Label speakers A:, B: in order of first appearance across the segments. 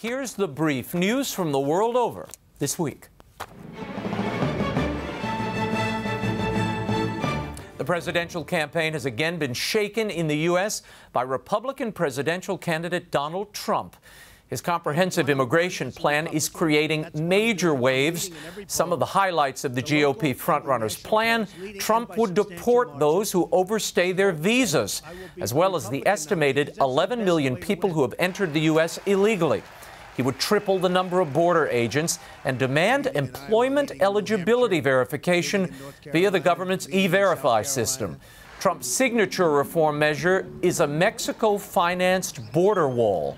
A: Here's the brief news from the world over this week. The presidential campaign has again been shaken in the U.S. by Republican presidential candidate Donald Trump. His comprehensive immigration plan is creating major waves. Some of the highlights of the GOP frontrunner's plan: Trump would deport those who overstay their visas, as well as the estimated 11 million people who have entered the U.S. illegally. He would triple the number of border agents and demand employment eligibility verification via the government's E-Verify system. Trump's signature reform measure is a Mexico-financed border wall.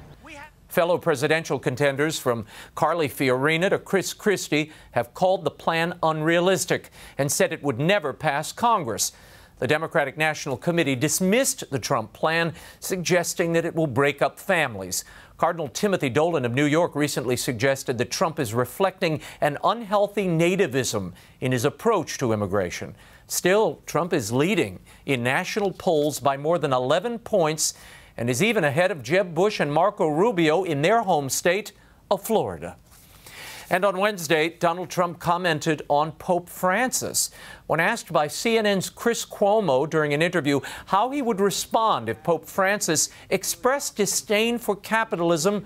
A: Fellow presidential contenders from Carly Fiorina to Chris Christie have called the plan unrealistic and said it would never pass Congress. The Democratic National Committee dismissed the Trump plan, suggesting that it will break up families. Cardinal Timothy Dolan of New York recently suggested that Trump is reflecting an unhealthy nativism in his approach to immigration. Still, Trump is leading in national polls by more than 11 points and is even ahead of Jeb Bush and Marco Rubio in their home state of Florida. And on Wednesday, Donald Trump commented on Pope Francis. When asked by CNN's Chris Cuomo during an interview how he would respond if Pope Francis expressed disdain for capitalism,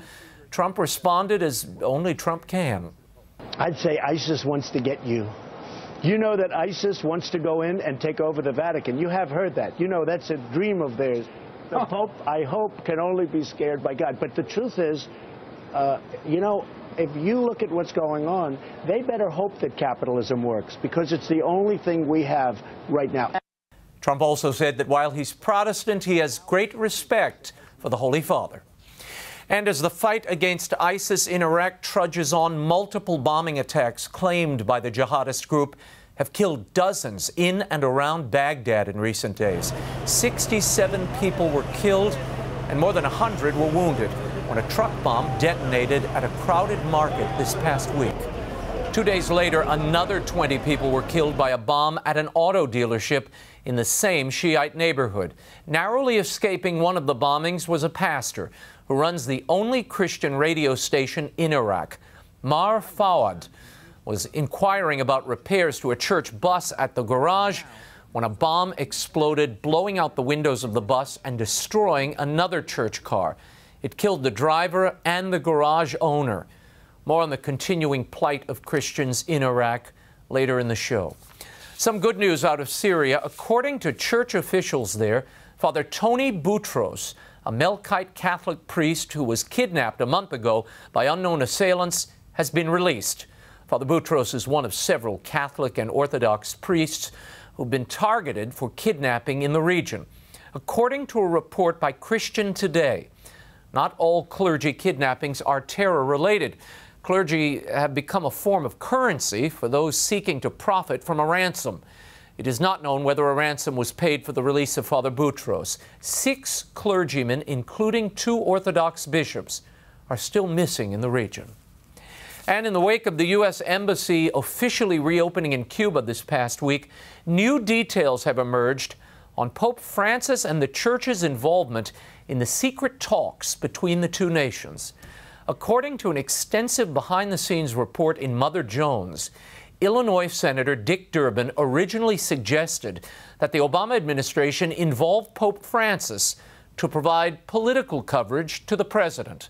A: Trump responded as only Trump can.
B: I'd say ISIS wants to get you. You know that ISIS wants to go in and take over the Vatican. You have heard that. You know that's a dream of theirs. The Pope, I hope, can only be scared by God. But the truth is, you know, if you look at what's going on, they better hope that capitalism works, because it's the only thing we have right now.
A: Trump also said that while he's Protestant, he has great respect for the Holy Father. And as the fight against ISIS in Iraq trudges on, multiple bombing attacks claimed by the jihadist group have killed dozens in and around Baghdad in recent days. 67 people were killed and more than 100 were wounded when a truck bomb detonated at a crowded market this past week. 2 days later, another 20 people were killed by a bomb at an auto dealership in the same Shiite neighborhood. Narrowly escaping one of the bombings was a pastor who runs the only Christian radio station in Iraq. Mar Fawad was inquiring about repairs to a church bus at the garage when a bomb exploded, blowing out the windows of the bus and destroying another church car. It killed the driver and the garage owner. More on the continuing plight of Christians in Iraq later in the show. Some good news out of Syria. According to church officials there, Father Tony Boutros, a Melkite Catholic priest who was kidnapped a month ago by unknown assailants, has been released. Father Boutros is one of several Catholic and Orthodox priests who've been targeted for kidnapping in the region. According to a report by Christian Today, not all clergy kidnappings are terror-related. Clergy have become a form of currency for those seeking to profit from a ransom. It is not known whether a ransom was paid for the release of Father Boutros. 6 clergymen, including 2 Orthodox bishops, are still missing in the region. And in the wake of the U.S. Embassy officially reopening in Cuba this past week, new details have emerged on Pope Francis and the Church's involvement in the secret talks between the two nations. According to an extensive behind-the-scenes report in Mother Jones, Illinois Senator Dick Durbin originally suggested that the Obama administration involve Pope Francis to provide political coverage to the president.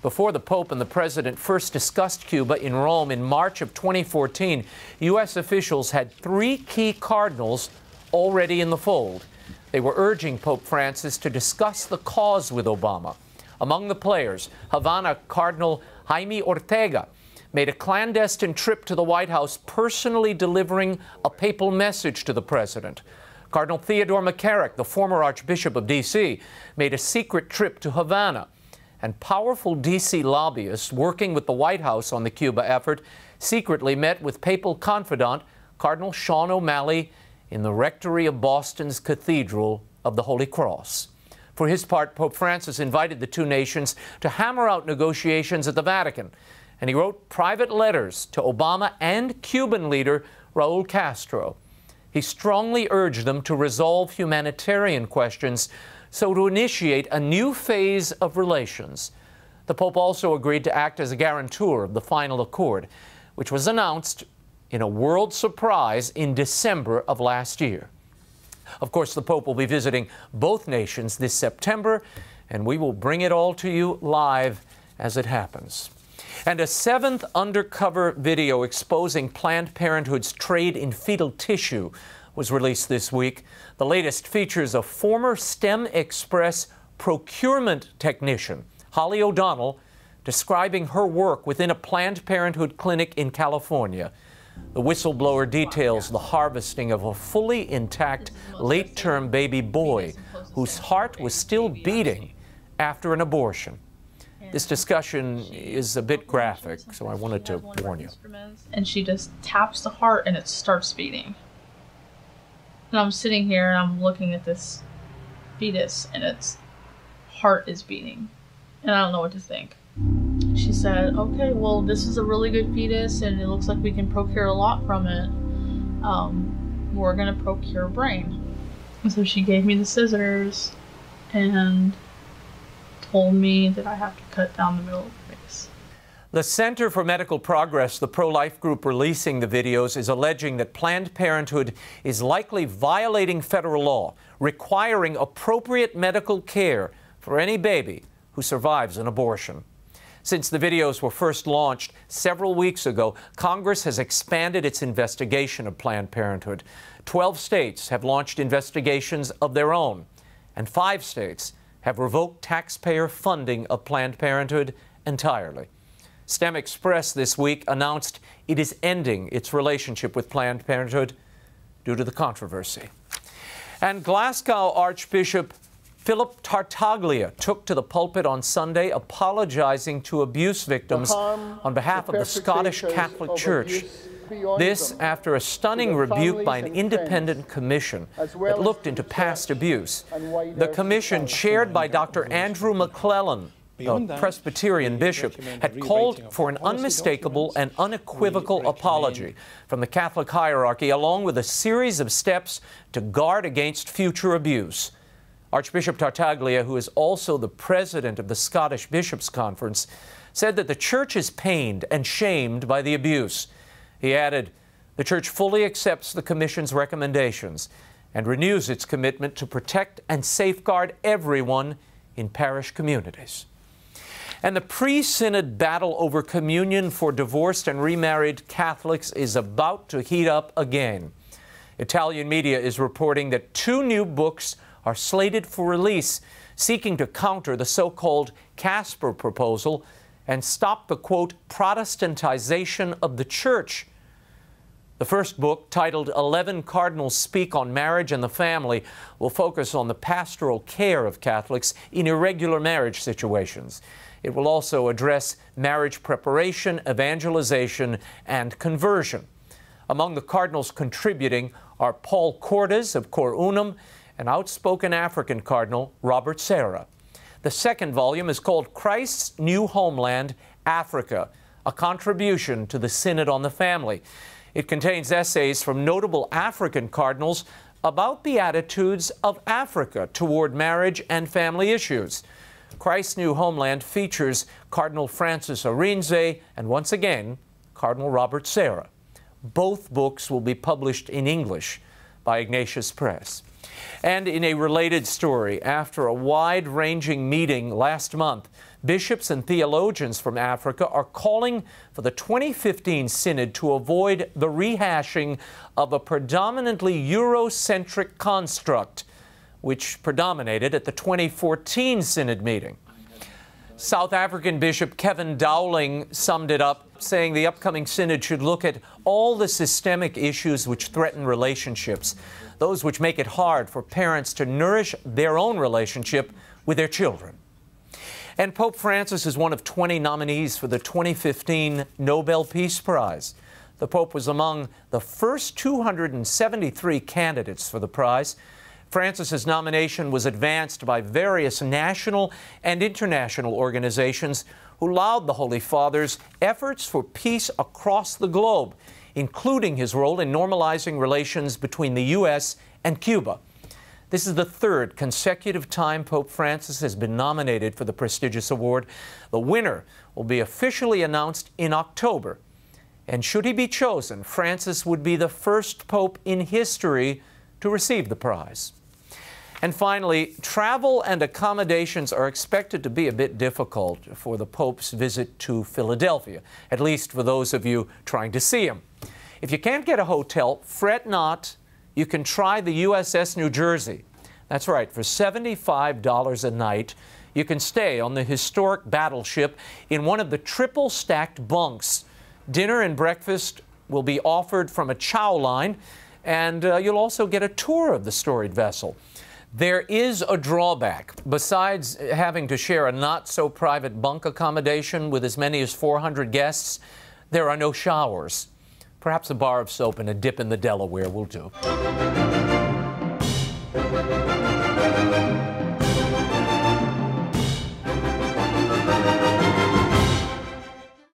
A: Before the Pope and the President first discussed Cuba in Rome in March of 2014, U.S. officials had 3 key cardinals already in the fold. They were urging Pope Francis to discuss the cause with Obama. Among the players, Havana Cardinal Jaime Ortega made a clandestine trip to the White House, personally delivering a papal message to the president. Cardinal Theodore McCarrick, the former Archbishop of D.C., made a secret trip to Havana. And powerful D.C. lobbyists working with the White House on the Cuba effort secretly met with papal confidant Cardinal Sean O'Malley in the rectory of Boston's Cathedral of the Holy Cross. For his part, Pope Francis invited the two nations to hammer out negotiations at the Vatican, and he wrote private letters to Obama and Cuban leader Raul Castro. He strongly urged them to resolve humanitarian questions so to initiate a new phase of relations. The Pope also agreed to act as a guarantor of the final accord, which was announced in a world surprise in December of last year. Of course, the Pope will be visiting both nations this September, and we will bring it all to you live as it happens. And a seventh undercover video exposing Planned Parenthood's trade in fetal tissue was released this week. The latest features a former STEM Express procurement technician, Holly O'Donnell, describing her work within a Planned Parenthood clinic in California. The whistleblower details the harvesting of a fully intact late-term baby boy whose heart was still beating after an abortion. This discussion is a bit graphic, so I wanted to warn you.
C: And she just taps the heart and it starts beating. And I'm sitting here and I'm looking at this fetus and its heart is beating. And I don't know what to think. She said, okay, well, this is a really good fetus and it looks like we can procure a lot from it. We're going to procure a brain. And so she gave me the scissors and told me that I have to cut down the middle of the face.
A: The Center for Medical Progress, the pro-life group releasing the videos, is alleging that Planned Parenthood is likely violating federal law, requiring appropriate medical care for any baby who survives an abortion. Since the videos were first launched several weeks ago, Congress has expanded its investigation of Planned Parenthood. 12 states have launched investigations of their own, and 5 states have revoked taxpayer funding of Planned Parenthood entirely. STEM Express this week announced it is ending its relationship with Planned Parenthood due to the controversy. And Glasgow Archbishop Philip Tartaglia took to the pulpit on Sunday apologizing to abuse victims on behalf of the Scottish Catholic Church. This after a stunning rebuke by an independent commission that looked into past abuse. The commission, chaired by Dr. Andrew McClellan, a Presbyterian bishop, had called for an unmistakable and unequivocal apology from the Catholic hierarchy, along with a series of steps to guard against future abuse. Archbishop Tartaglia, who is also the president of the Scottish Bishops' Conference, said that the Church is pained and shamed by the abuse. He added, the Church fully accepts the Commission's recommendations and renews its commitment to protect and safeguard everyone in parish communities. And the pre-synod battle over communion for divorced and remarried Catholics is about to heat up again. Italian media is reporting that 2 new books are slated for release, seeking to counter the so-called Casper proposal and stop the, quote, Protestantization of the Church. The first book, titled 11 Cardinals Speak on Marriage and the Family, will focus on the pastoral care of Catholics in irregular marriage situations. It will also address marriage preparation, evangelization, and conversion. Among the cardinals contributing are Paul Cordes of Cor Unum and outspoken African Cardinal Robert Serra. The second volume is called Christ's New Homeland, Africa, a contribution to the Synod on the Family. It contains essays from notable African cardinals about the attitudes of Africa toward marriage and family issues. Christ's New Homeland features Cardinal Francis Arinze and, once again, Cardinal Robert Serra. Both books will be published in English by Ignatius Press. And in a related story, after a wide-ranging meeting last month, bishops and theologians from Africa are calling for the 2015 Synod to avoid the rehashing of a predominantly Eurocentric construct, which predominated at the 2014 Synod meeting. South African Bishop Kevin Dowling summed it up, saying the upcoming Synod should look at all the systemic issues which threaten relationships, those which make it hard for parents to nourish their own relationship with their children. And Pope Francis is one of 20 nominees for the 2015 Nobel Peace Prize. The Pope was among the first 273 candidates for the prize. Francis's nomination was advanced by various national and international organizations who laud the Holy Father's efforts for peace across the globe, including his role in normalizing relations between the U.S. and Cuba. This is the third consecutive time Pope Francis has been nominated for the prestigious award. The winner will be officially announced in October. And should he be chosen, Francis would be the first pope in history to receive the prize. And finally, travel and accommodations are expected to be a bit difficult for the Pope's visit to Philadelphia, at least for those of you trying to see him. If you can't get a hotel, fret not. You can try the USS New Jersey. That's right, for $75 a night, you can stay on the historic battleship in one of the triple-stacked bunks. Dinner and breakfast will be offered from a chow line, and you'll also get a tour of the storied vessel. There is a drawback. Besides having to share a not-so-private bunk accommodation with as many as 400 guests, there are no showers. Perhaps a bar of soap and a dip in the Delaware will do.